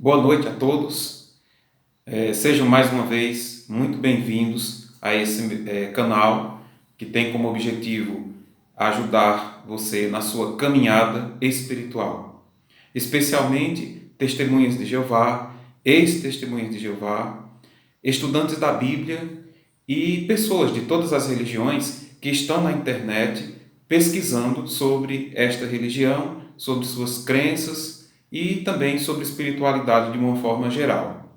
Boa noite a todos. Sejam mais uma vez muito bem-vindos a esse canal que tem como objetivo ajudar você na sua caminhada espiritual, especialmente testemunhas de Jeová, ex-testemunhas de Jeová, estudantes da Bíblia e pessoas de todas as religiões que estão na internet pesquisando sobre esta religião, sobre suas crenças e também sobre espiritualidade de uma forma geral.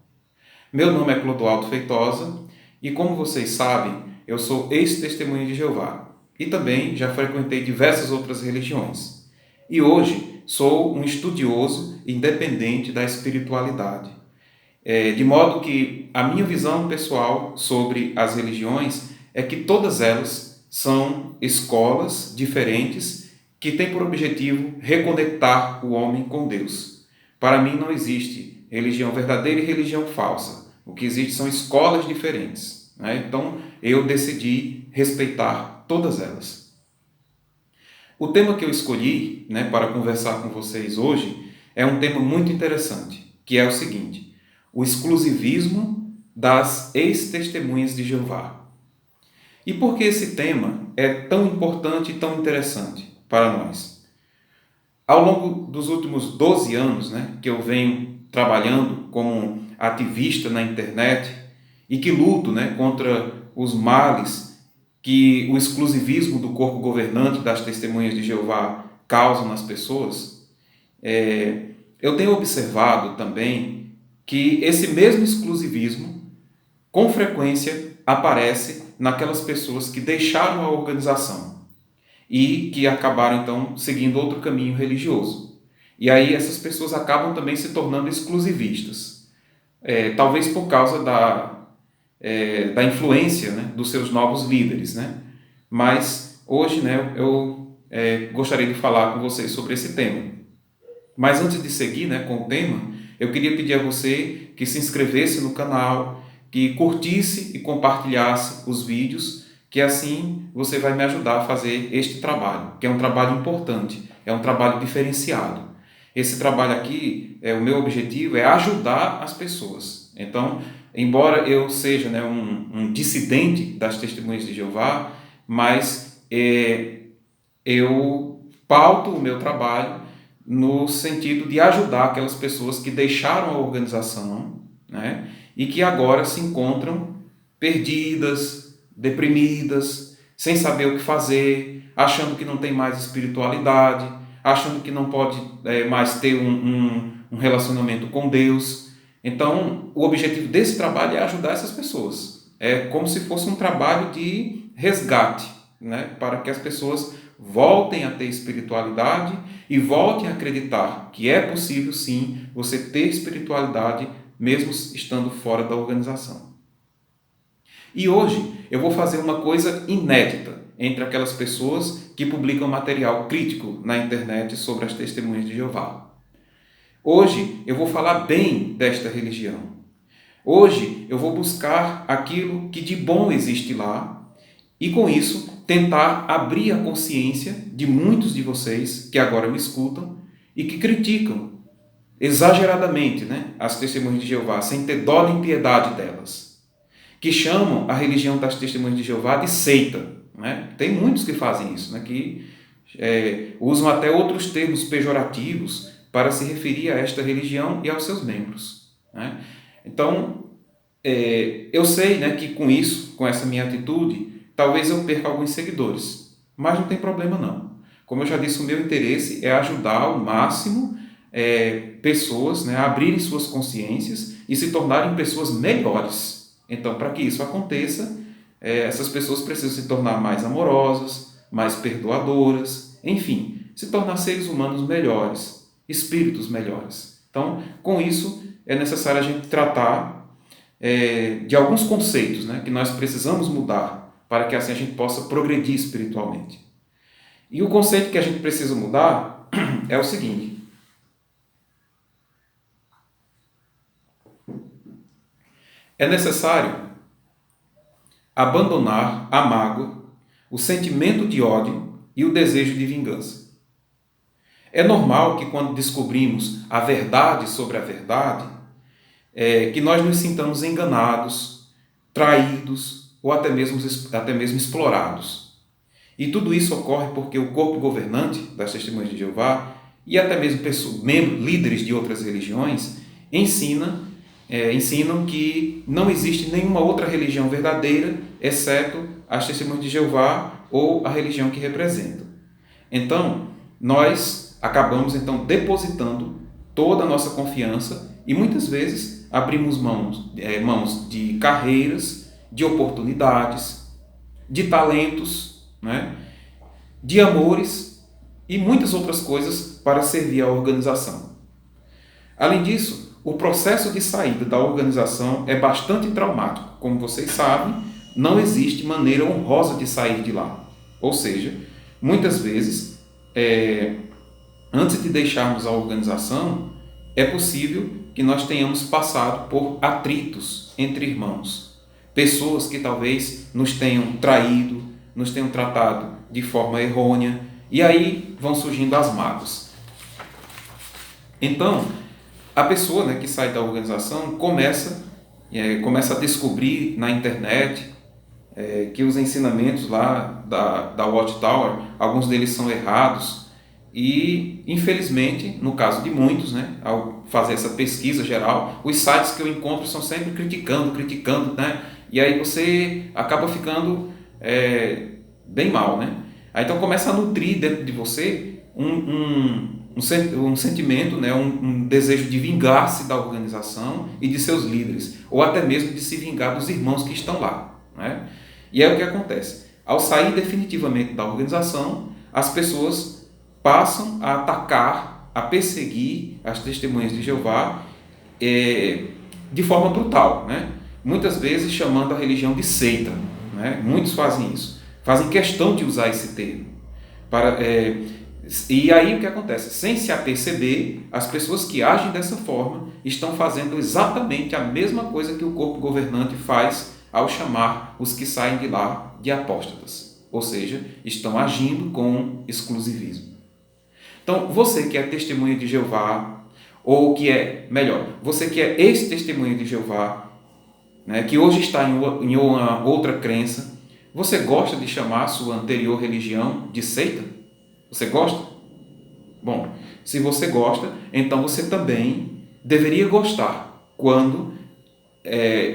Meu nome é Clodoaldo Feitosa e, como vocês sabem, eu sou ex-testemunha de Jeová e também já frequentei diversas outras religiões. E hoje sou um estudioso independente da espiritualidade. De modo que a minha visão pessoal sobre as religiões é que todas elas são escolas diferentes que têm por objetivo reconectar o homem com Deus. Para mim não existe religião verdadeira e religião falsa. O que existe são escolas diferentes, né? Então eu decidi respeitar todas elas. O tema que eu escolhi, né, para conversar com vocês hoje é um tema muito interessante, que é o seguinte: o exclusivismo das ex-testemunhas de Jeová. E por que esse tema é tão importante e tão interessante para nós? Ao longo dos últimos 12 anos, né, que eu venho trabalhando como ativista na internet e que luto, né, contra os males que o exclusivismo do corpo governante das testemunhas de Jeová causa nas pessoas, eu tenho observado também que esse mesmo exclusivismo, com frequência, aparece naquelas pessoas que deixaram a organização e que acabaram, então, seguindo outro caminho religioso. E aí essas pessoas acabam também se tornando exclusivistas. Talvez por causa da influência, né, dos seus novos líderes, né? Mas hoje, né, eu gostaria de falar com vocês sobre esse tema. Mas antes de seguir, né, com o tema, eu queria pedir a você que se inscrevesse no canal, que curtisse e compartilhasse os vídeos, que assim você vai me ajudar a fazer este trabalho, que é um trabalho importante, é um trabalho diferenciado. Esse trabalho aqui, o meu objetivo é ajudar as pessoas. Então, embora eu seja, né, um dissidente das testemunhas de Jeová, mas eu pauto o meu trabalho no sentido de ajudar aquelas pessoas que deixaram a organização, né, e que agora se encontram perdidas, deprimidas, sem saber o que fazer, achando que não tem mais espiritualidade, achando que não pode mais ter um relacionamento com Deus. Então, o objetivo desse trabalho é ajudar essas pessoas. É como se fosse um trabalho de resgate, né, para que as pessoas voltem a ter espiritualidade e voltem a acreditar que é possível sim você ter espiritualidade mesmo estando fora da organização. E hoje eu vou fazer uma coisa inédita entre aquelas pessoas que publicam material crítico na internet sobre as testemunhas de Jeová. Hoje eu vou falar bem desta religião. Hoje eu vou buscar aquilo que de bom existe lá e, com isso, tentar abrir a consciência de muitos de vocês que agora me escutam e que criticam exageradamente, né, as testemunhas de Jeová, sem ter dó nem piedade delas, que chamam a religião das testemunhas de Jeová de seita. Né? Tem muitos que fazem isso, né, que usam até outros termos pejorativos para se referir a esta religião e aos seus membros. Né? Então, eu sei, né, que com isso, com essa minha atitude, talvez eu perca alguns seguidores, mas não tem problema não. Como eu já disse, o meu interesse é ajudar ao máximo pessoas, né, a abrirem suas consciências e se tornarem pessoas melhores. Então, para que isso aconteça, essas pessoas precisam se tornar mais amorosas, mais perdoadoras, enfim, se tornar seres humanos melhores, espíritos melhores. Então, com isso, é necessário a gente tratar de alguns conceitos, né, que nós precisamos mudar para que assim a gente possa progredir espiritualmente. E o conceito que a gente precisa mudar é o seguinte: é necessário abandonar a mágoa, o sentimento de ódio e o desejo de vingança. É normal que quando descobrimos a verdade sobre a verdade, que nós nos sintamos enganados, traídos ou até mesmo explorados. E tudo isso ocorre porque o corpo governante das Testemunhas de Jeová e até mesmo líderes de outras religiões ensinam que não existe nenhuma outra religião verdadeira exceto as Testemunhas de Jeová ou a religião que representam. Então, nós acabamos depositando toda a nossa confiança e muitas vezes abrimos mãos de carreiras, de oportunidades, de talentos, né? De amores e muitas outras coisas para servir à organização. Além disso, o processo de saída da organização é bastante traumático. Como vocês sabem, não existe maneira honrosa de sair de lá. Ou seja, muitas vezes, antes de deixarmos a organização, é possível que nós tenhamos passado por atritos entre irmãos. Pessoas que talvez nos tenham traído, nos tenham tratado de forma errônea, e aí vão surgindo as mágoas. Então, a pessoa, né, que sai da organização começa a descobrir na internet que os ensinamentos lá da Watchtower, alguns deles são errados e, infelizmente, no caso de muitos, né, ao fazer essa pesquisa geral, os sites que eu encontro são sempre criticando, né, e aí você acaba ficando bem mal, né? Aí então começa a nutrir dentro de você um sentimento, né, um desejo de vingar-se da organização e de seus líderes, ou até mesmo de se vingar dos irmãos que estão lá, né? E aí o que acontece? Ao sair definitivamente da organização, as pessoas passam a atacar, a perseguir as Testemunhas de Jeová de forma brutal, né? Muitas vezes chamando a religião de seita, né? Muitos fazem isso, fazem questão de usar esse termo. E aí o que acontece? Sem se aperceber, as pessoas que agem dessa forma estão fazendo exatamente a mesma coisa que o corpo governante faz ao chamar os que saem de lá de apóstatas. Ou seja, estão agindo com exclusivismo. Então, você que é testemunha de Jeová, ou você que é ex-testemunha de Jeová, né, que hoje está em uma outra crença, você gosta de chamar a sua anterior religião de seita? Você gosta? Bom, se você gosta, então você também deveria gostar quando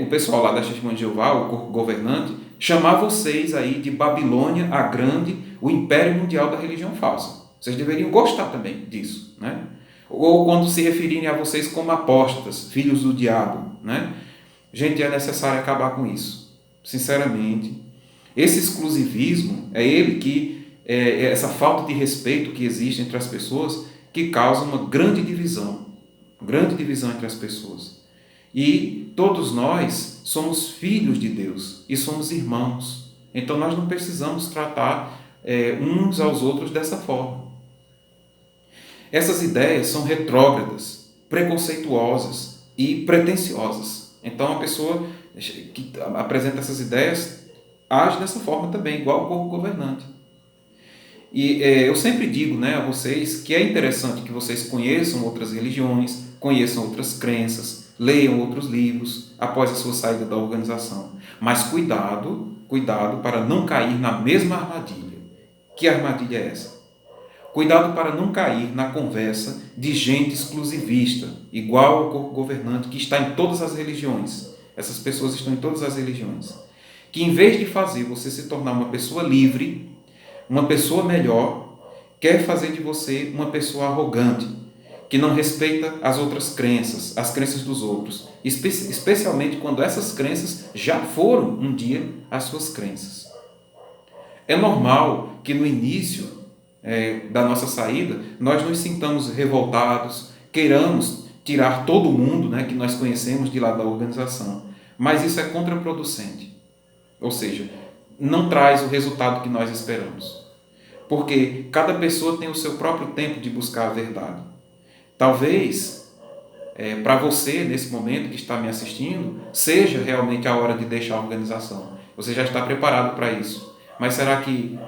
o pessoal lá da Testemunha de Jeová, o corpo governante, chamar vocês aí de Babilônia a Grande, o império mundial da religião falsa. Vocês deveriam gostar também disso, né? Ou quando se referirem a vocês como apóstatas, filhos do diabo, né? Gente, é necessário acabar com isso. Sinceramente, esse exclusivismo essa falta de respeito que existe entre as pessoas, que causa uma grande divisão entre as pessoas. E todos nós somos filhos de Deus e somos irmãos. Então nós não precisamos tratar uns aos outros dessa forma. Essas ideias são retrógradas, preconceituosas e pretensiosas. Então a pessoa que apresenta essas ideias age dessa forma também, igual o corpo governante. E eu sempre digo, né, a vocês que é interessante que vocês conheçam outras religiões, conheçam outras crenças, leiam outros livros após a sua saída da organização. Mas cuidado para não cair na mesma armadilha. Que armadilha é essa? Cuidado para não cair na conversa de gente exclusivista, igual ao corpo governante, que está em todas as religiões. Essas pessoas estão em todas as religiões. Que em vez de fazer você se tornar uma pessoa livre, uma pessoa melhor, quer fazer de você uma pessoa arrogante, que não respeita as outras crenças, as crenças dos outros, especialmente quando essas crenças já foram um dia as suas crenças. É normal que no início da nossa saída, nós nos sintamos revoltados, queiramos tirar todo mundo, né, que nós conhecemos de lá da organização, mas isso é contraproducente, ou seja, não traz o resultado que nós esperamos, porque cada pessoa tem o seu próprio tempo de buscar a verdade. Talvez, para você, nesse momento que está me assistindo, seja realmente a hora de deixar a organização, você já está preparado para isso, mas será que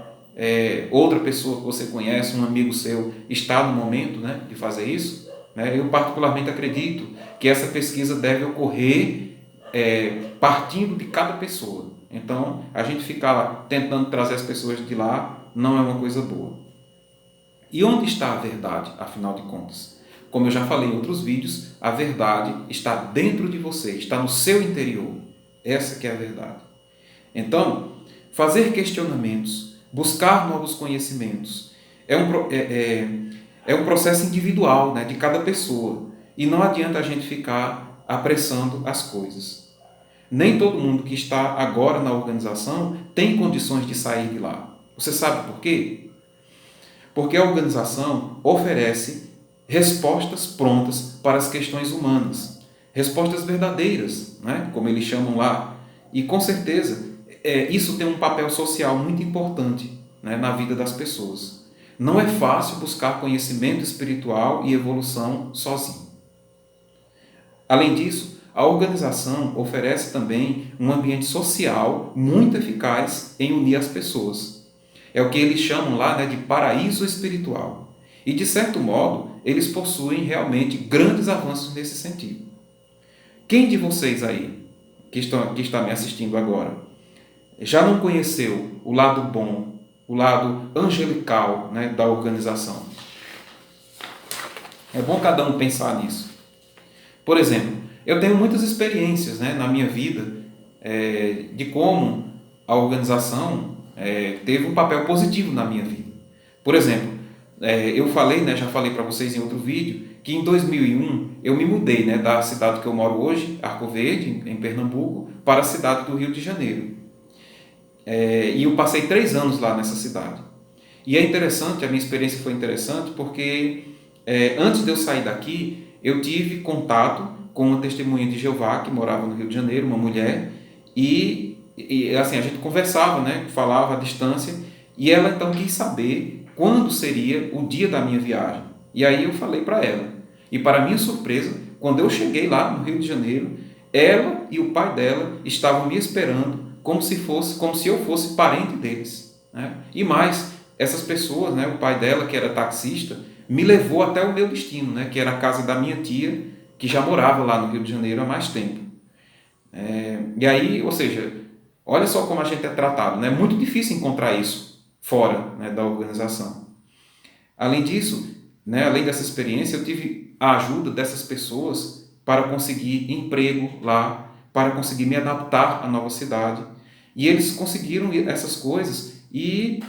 outra pessoa que você conhece, um amigo seu, está no momento, né, de fazer isso, né? Eu particularmente acredito que essa pesquisa deve ocorrer partindo de cada pessoa. Então, a gente ficar tentando trazer as pessoas de lá não é uma coisa boa. E onde está a verdade, afinal de contas? Como eu já falei em outros vídeos, a verdade está dentro de você, está no seu interior. Essa que é a verdade. Então, fazer questionamentos, buscar novos conhecimentos, é um processo individual, né, de cada pessoa. E não adianta a gente ficar apressando as coisas. Nem todo mundo que está agora na organização tem condições de sair de lá. Você sabe por quê? Porque a organização oferece respostas prontas para as questões humanas, respostas verdadeiras, né? Como eles chamam lá. E com certeza isso tem um papel social muito importante, né, na vida das pessoas. Não é fácil buscar conhecimento espiritual e evolução sozinho. Além disso, a organização oferece também um ambiente social muito eficaz em unir as pessoas. É o que eles chamam lá, né, de paraíso espiritual. E, de certo modo, eles possuem realmente grandes avanços nesse sentido. Quem de vocês aí, que está me assistindo agora, já não conheceu o lado bom, o lado angelical, né, da organização? É bom cada um pensar nisso. Por exemplo, eu tenho muitas experiências, né, na minha vida de como a organização teve um papel positivo na minha vida. Por exemplo, eu falei, né, já falei para vocês em outro vídeo, que em 2001 eu me mudei, né, da cidade que eu moro hoje, Arco Verde, em Pernambuco, para a cidade do Rio de Janeiro. E eu passei 3 anos lá nessa cidade. E é interessante, a minha experiência foi interessante porque antes de eu sair daqui, eu tive contato com uma testemunha de Jeová que morava no Rio de Janeiro, uma mulher, e assim, a gente conversava, né, falava à distância, e ela então quis saber quando seria o dia da minha viagem. E aí eu falei para ela. E para minha surpresa, quando eu cheguei lá no Rio de Janeiro, ela e o pai dela estavam me esperando como se eu fosse parente deles, né? E mais, essas pessoas, né, o pai dela, que era taxista, me levou até o meu destino, né, que era a casa da minha tia, que já morava lá no Rio de Janeiro há mais tempo. E aí, ou seja, olha só como a gente é tratado, né? É muito difícil encontrar isso fora, né, da organização. Além disso, né, além dessa experiência, eu tive a ajuda dessas pessoas para conseguir emprego lá, para conseguir me adaptar à nova cidade. E eles conseguiram essas coisas e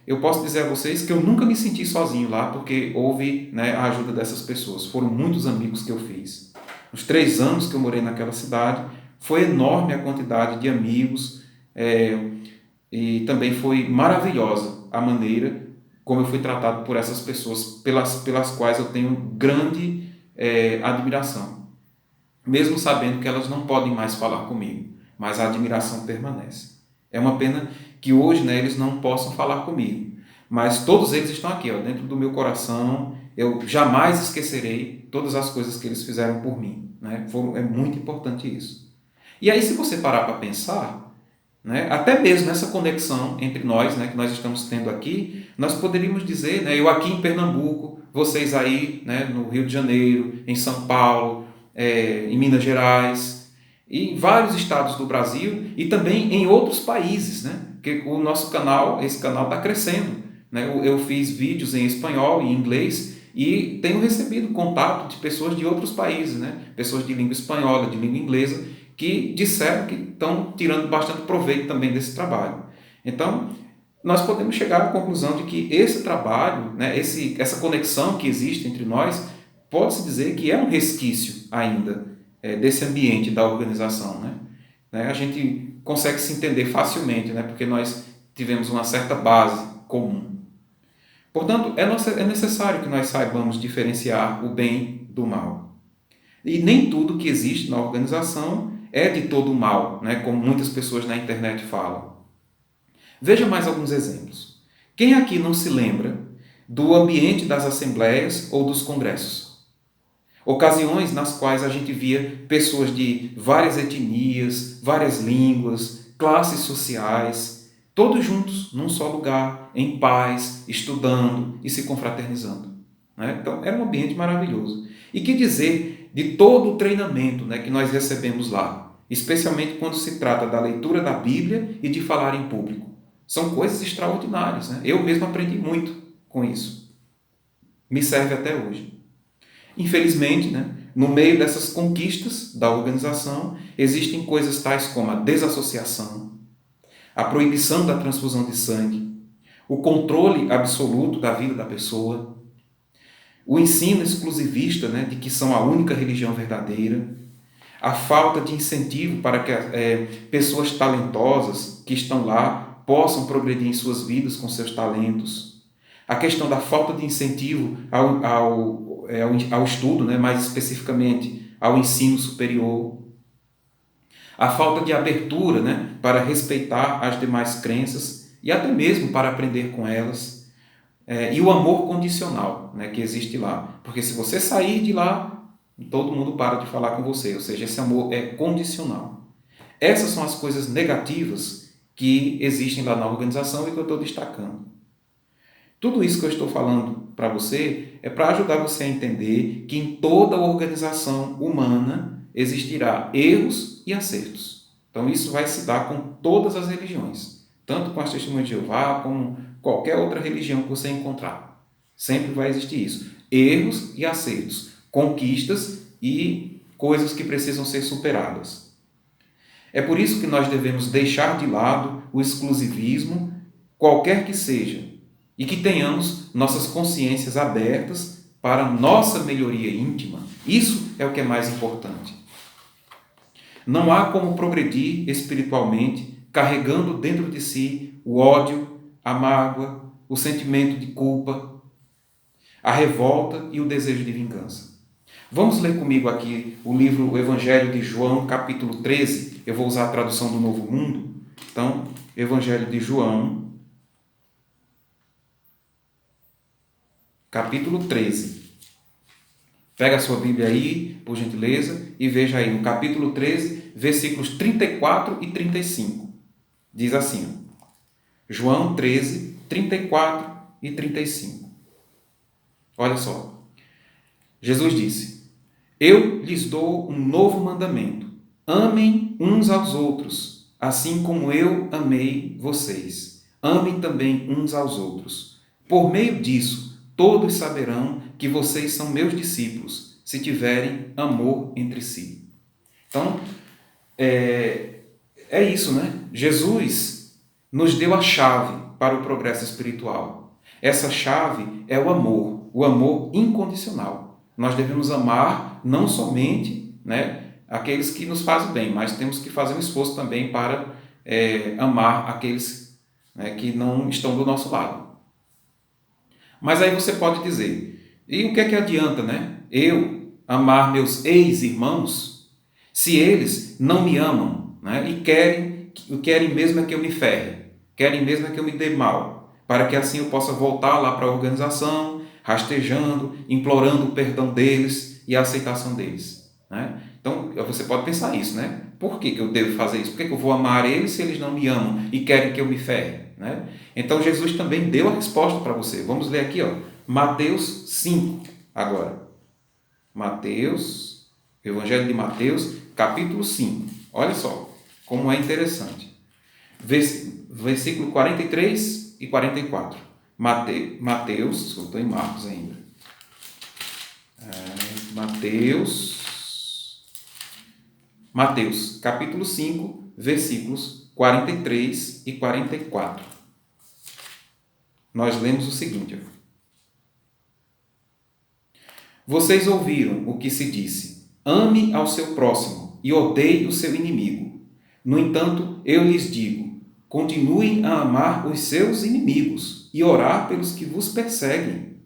eu posso dizer a vocês que eu nunca me senti sozinho lá, porque houve, né, a ajuda dessas pessoas. Foram muitos amigos que eu fiz. Os 3 anos que eu morei naquela cidade, foi enorme a quantidade de amigos e também foi maravilhosa a maneira como eu fui tratado por essas pessoas pelas quais eu tenho grande admiração. Mesmo sabendo que elas não podem mais falar comigo, mas a admiração permanece. É uma pena que hoje, né, eles não possam falar comigo, mas todos eles estão aqui, ó, dentro do meu coração. Eu jamais esquecerei todas as coisas que eles fizeram por mim, né? É muito importante isso. E aí, se você parar para pensar, né, até mesmo essa conexão entre nós, né, que nós estamos tendo aqui, nós poderíamos dizer, né, eu aqui em Pernambuco, vocês aí, né, no Rio de Janeiro, em São Paulo, em Minas Gerais, e em vários estados do Brasil e também em outros países, né? Porque o nosso canal, esse canal está crescendo, né? Eu fiz vídeos em espanhol e em inglês e tenho recebido contato de pessoas de outros países, né? Pessoas de língua espanhola, de língua inglesa, que disseram que estão tirando bastante proveito também desse trabalho. Então, nós podemos chegar à conclusão de que esse trabalho, né, essa conexão que existe entre nós, pode-se dizer que é um resquício ainda desse ambiente da organização, né? A gente consegue se entender facilmente, né, porque nós tivemos uma certa base comum. Portanto, é necessário que nós saibamos diferenciar o bem do mal. E nem tudo que existe na organização é de todo mal, né, como muitas pessoas na internet falam. Veja mais alguns exemplos. Quem aqui não se lembra do ambiente das assembleias ou dos congressos? Ocasiões nas quais a gente via pessoas de várias etnias, várias línguas, classes sociais, todos juntos, num só lugar, em paz, estudando e se confraternizando. Né? Então, era um ambiente maravilhoso. E que dizer de todo o treinamento, né, que nós recebemos lá, especialmente quando se trata da leitura da Bíblia e de falar em público. São coisas extraordinárias. Né? Eu mesmo aprendi muito com isso. Me serve até hoje. Infelizmente, né, no meio dessas conquistas da organização, existem coisas tais como a desassociação, a proibição da transfusão de sangue, o controle absoluto da vida da pessoa, o ensino exclusivista, né, de que são a única religião verdadeira, a falta de incentivo para que pessoas talentosas que estão lá possam progredir em suas vidas com seus talentos, a questão da falta de incentivo ao estudo, né, mais especificamente ao ensino superior, a falta de abertura, né, para respeitar as demais crenças e até mesmo para aprender com elas, e o amor condicional, né, que existe lá. Porque se você sair de lá, todo mundo para de falar com você, ou seja, esse amor é condicional. Essas são as coisas negativas que existem lá na organização e que eu estou destacando. Tudo isso que eu estou falando para você é para ajudar você a entender que em toda organização humana existirá erros e acertos. Então isso vai se dar com todas as religiões, tanto com as Testemunhas de Jeová como qualquer outra religião que você encontrar. Sempre vai existir isso. Erros e acertos, conquistas e coisas que precisam ser superadas. É por isso que nós devemos deixar de lado o exclusivismo, qualquer que seja, e que tenhamos nossas consciências abertas para nossa melhoria íntima. Isso é o que é mais importante. Não há como progredir espiritualmente carregando dentro de si o ódio, a mágoa, o sentimento de culpa, a revolta e o desejo de vingança. Vamos ler comigo aqui o livro O Evangelho de João, capítulo 13. Eu vou usar a tradução do Novo Mundo. Então, Evangelho de João, capítulo 13. Pega a sua Bíblia aí, por gentileza, e veja aí no capítulo 13, versículos 34 e 35. Diz assim, João 13, 34 e 35. Olha só. Jesus disse, eu lhes dou um novo mandamento. Amem uns aos outros, assim como eu amei vocês. Amem também uns aos outros. Por meio disso, todos saberão que vocês são meus discípulos, se tiverem amor entre si. Então, é isso, né? Jesus nos deu a chave para o progresso espiritual. Essa chave é o amor incondicional. Nós devemos amar não somente, né, aqueles que nos fazem bem, mas temos que fazer um esforço também para amar aqueles, né, que não estão do nosso lado. Mas aí você pode dizer, e o que é que adianta, né? Eu amar meus ex-irmãos se eles não me amam, né? E querem mesmo é que eu me ferre, querem mesmo é que eu me dê mal, para que assim eu possa voltar lá para a organização, rastejando, implorando o perdão deles e a aceitação deles, né? Então você pode pensar isso, né? Por que eu devo fazer isso? Por que eu vou amar eles se eles não me amam e querem que eu me ferre? Né? Então Jesus também deu a resposta para você. Vamos ler aqui, ó, Mateus 5 agora. Evangelho de Mateus, capítulo 5. Olha só como é interessante. Versículo 43 e 44. Mateus, eu estou em Marcos ainda. Mateus, capítulo 5, versículos 43 e 44. Nós lemos o seguinte. Vocês ouviram o que se disse, ame ao seu próximo e odeie o seu inimigo. No entanto, eu lhes digo, continuem a amar os seus inimigos e orar pelos que vos perseguem,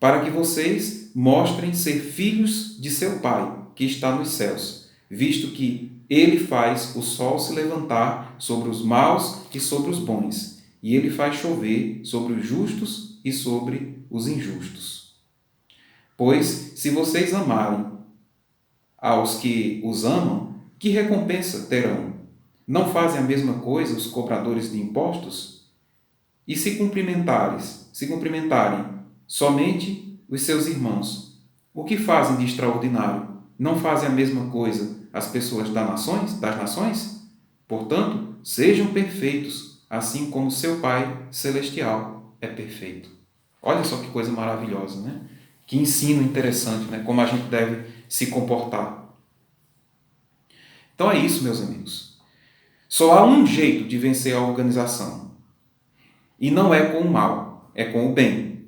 para que vocês mostrem ser filhos de seu Pai, que está nos céus, visto que ele faz o sol se levantar sobre os maus e sobre os bons, e ele faz chover sobre os justos e sobre os injustos. Pois, se vocês amarem aos que os amam, que recompensa terão? não fazem a mesma coisa os cobradores de impostos? E se cumprimentarem somente os seus irmãos, o que fazem de extraordinário? Não fazem a mesma coisa as pessoas das nações? Portanto, sejam perfeitos, assim como seu Pai Celestial é perfeito. Olha só que coisa maravilhosa, né? Que ensino interessante, né? Como a gente deve se comportar. Então é isso, meus amigos. Só há um jeito de vencer a organização. E não é com o mal, é com o bem.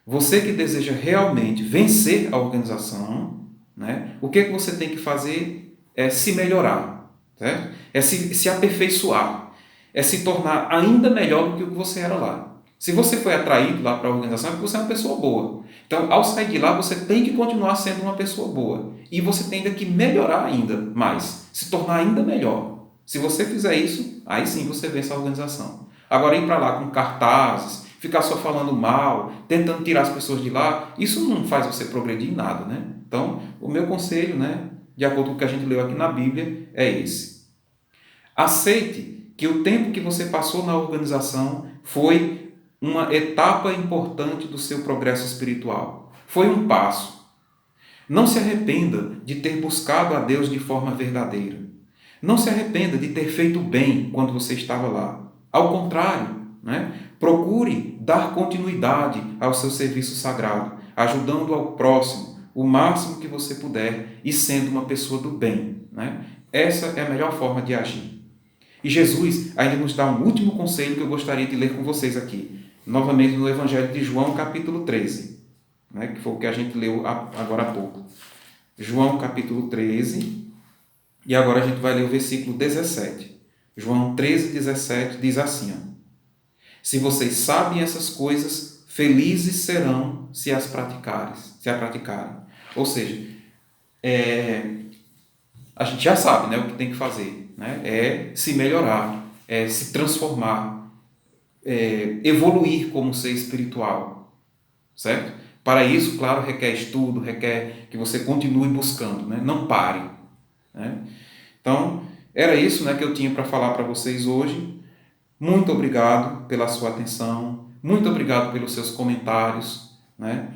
Você que deseja realmente vencer a organização, né? O que você tem que fazer é se melhorar, certo? É se aperfeiçoar, é se tornar ainda melhor do que o que você era lá. Se você foi atraído lá para a organização, é porque você é uma pessoa boa. Então, ao sair de lá, você tem que continuar sendo uma pessoa boa. E você tem ainda que melhorar ainda mais, se tornar ainda melhor. Se você fizer isso, aí sim você vence a organização. Agora, ir para lá com cartazes, ficar só falando mal, tentando tirar as pessoas de lá, isso não faz você progredir em nada, né? Então, o meu conselho, né, de acordo com o que a gente leu aqui na Bíblia, é esse. Aceite que o tempo que você passou na organização foi uma etapa importante do seu progresso espiritual. Foi um passo. Não se arrependa de ter buscado a Deus de forma verdadeira. Não se arrependa de ter feito bem quando você estava lá. Ao contrário, né? Procure dar continuidade ao seu serviço sagrado, ajudando ao próximo o máximo que você puder e sendo uma pessoa do bem, né? Essa é a melhor forma de agir. E Jesus ainda nos dá um último conselho que eu gostaria de ler com vocês aqui. Novamente no Evangelho de João, capítulo 13, né, que foi o que a gente leu agora há pouco. João, capítulo 13, e agora a gente vai ler o versículo 17. João 13, 17 diz assim: ó, se vocês sabem essas coisas, felizes serão se as praticarem. Ou seja, a gente já sabe, né, o que tem que fazer, né? É se melhorar, é se transformar, evoluir como ser espiritual, certo? Para isso, claro, requer estudo, requer que você continue buscando, né? Não pare, né? Então, era isso, né, que eu tinha para falar para vocês hoje. Muito obrigado pela sua atenção, muito obrigado pelos seus comentários, né?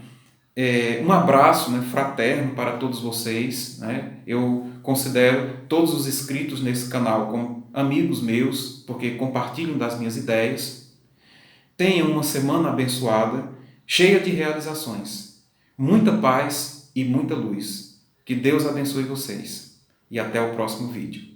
Um abraço, né, fraterno para todos vocês, né? Eu considero todos os inscritos nesse canal como amigos meus, porque compartilham das minhas ideias. Tenham uma semana abençoada, cheia de realizações, muita paz e muita luz. Que Deus abençoe vocês. E até o próximo vídeo.